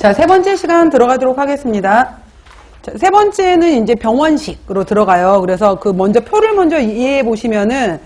자, 세 번째 시간 들어가도록 하겠습니다. 자, 세 번째는 이제 병원식으로 들어가요. 그래서 그 먼저 표를 먼저 이해해 보시면은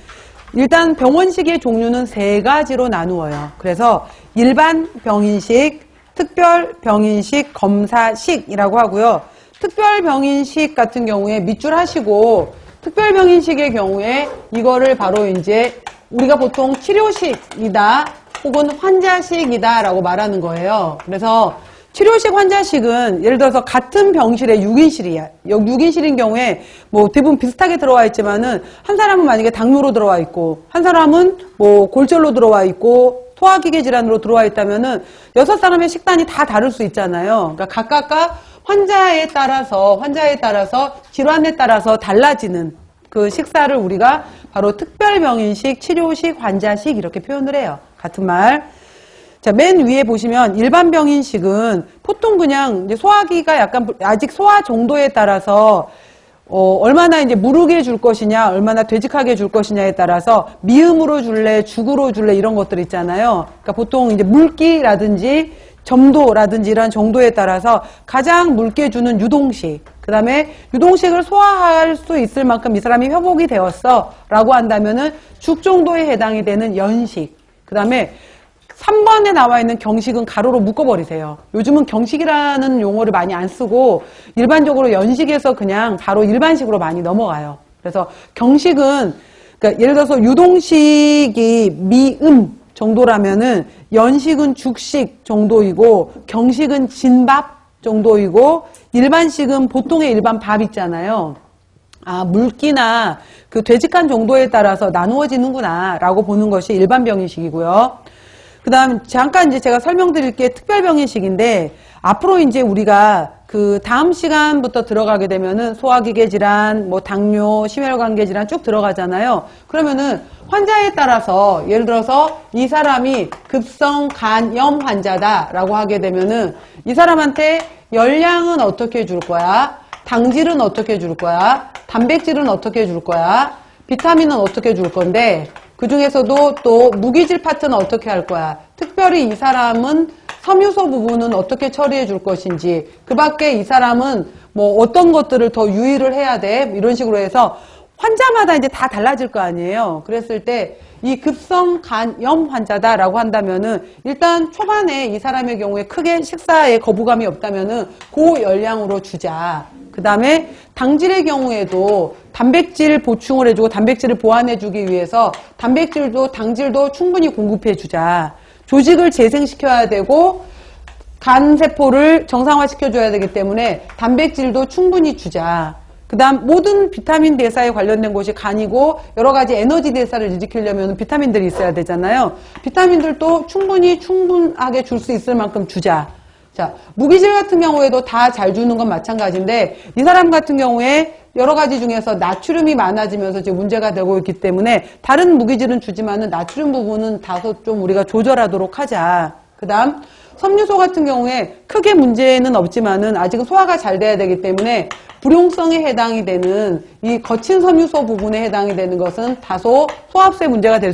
일단 병원식의 종류는 세 가지로 나누어요. 그래서 일반 병인식, 특별 병인식, 검사식이라고 하고요. 특별 병인식 같은 경우에 밑줄 하시고 특별 병인식의 경우에 이거를 바로 이제 우리가 보통 치료식이다 혹은 환자식이다 라고 말하는 거예요. 그래서 치료식 환자식은 예를 들어서 같은 병실에 6인실이야. 6인실인 경우에 뭐 대부분 비슷하게 들어와 있지만은 한 사람은 만약에 당뇨로 들어와 있고 한 사람은 뭐 골절로 들어와 있고 소화기계 질환으로 들어와 있다면은 6사람의 식단이 다 다를 수 있잖아요. 그러니까 각각 환자에 따라서 질환에 따라서 달라지는 그 식사를 우리가 바로 특별병인식, 치료식, 환자식 이렇게 표현을 해요. 같은 말. 자, 맨 위에 보시면 일반 병인식은 보통 그냥 이제 소화기가 약간 아직 소화 정도에 따라서 얼마나 이제 무르게 줄 것이냐, 얼마나 되직하게 줄 것이냐에 따라서 미음으로 줄래, 죽으로 줄래 이런 것들 있잖아요. 그러니까 보통 이제 물기라든지 점도라든지 이런 정도에 따라서 가장 묽게 주는 유동식, 그 다음에 유동식을 소화할 수 있을 만큼 이 사람이 회복이 되었어 라고 한다면은 죽 정도에 해당이 되는 연식, 그 다음에 3번에 나와 있는 경식은 가로로 묶어버리세요. 요즘은 경식이라는 용어를 많이 안 쓰고 일반적으로 연식에서 그냥 바로 일반식으로 많이 넘어가요. 그래서 경식은 그러니까 예를 들어서 유동식이 미음 정도라면은 연식은 죽식 정도이고 경식은 진밥 정도이고 일반식은 보통의 일반 밥 있잖아요. 아, 물기나 그 되직한 정도에 따라서 나누어지는구나 라고 보는 것이 일반 병인식이고요. 그 다음 잠깐 이제 제가 설명드릴 게 특별병인식인데 앞으로 이제 우리가 그 다음 시간부터 들어가게 되면은 소화기계 질환, 뭐 당뇨, 심혈관계 질환 쭉 들어가잖아요. 그러면은 환자에 따라서 예를 들어서 이 사람이 급성 간염 환자다라고 하게 되면은 이 사람한테 열량은 어떻게 줄 거야? 당질은 어떻게 줄 거야? 단백질은 어떻게 줄 거야? 비타민은 어떻게 줄 건데 그 중에서도 또 무기질 파트는 어떻게 할 거야? 특별히 이 사람은 섬유소 부분은 어떻게 처리해 줄 것인지, 그 밖에 이 사람은 뭐 어떤 것들을 더 유의를 해야 돼? 이런 식으로 해서 환자마다 이제 다 달라질 거 아니에요. 그랬을 때 이 급성 간염 환자다라고 한다면은 일단 초반에 이 사람의 경우에 크게 식사에 거부감이 없다면은 고열량으로 주자. 그 다음에 당질의 경우에도 단백질 보충을 해주고 단백질을 보완해주기 위해서 단백질도 당질도 충분히 공급해주자. 조직을 재생시켜야 되고 간세포를 정상화시켜줘야 되기 때문에 단백질도 충분히 주자. 그 다음 모든 비타민 대사에 관련된 곳이 간이고 여러 가지 에너지 대사를 일으키려면 비타민들이 있어야 되잖아요. 비타민들도 충분하게 줄 수 있을 만큼 주자. 자, 무기질 같은 경우에도 다 잘 주는 건 마찬가지인데 이 사람 같은 경우에 여러 가지 중에서 나트륨이 많아지면서 지금 문제가 되고 있기 때문에 다른 무기질은 주지만은 나트륨 부분은 다소 좀 우리가 조절하도록 하자. 그 다음 섬유소 같은 경우에 크게 문제는 없지만은 아직은 소화가 잘 돼야 되기 때문에 불용성에 해당이 되는 이 거친 섬유소 부분에 해당이 되는 것은 다소 소합세 문제가 될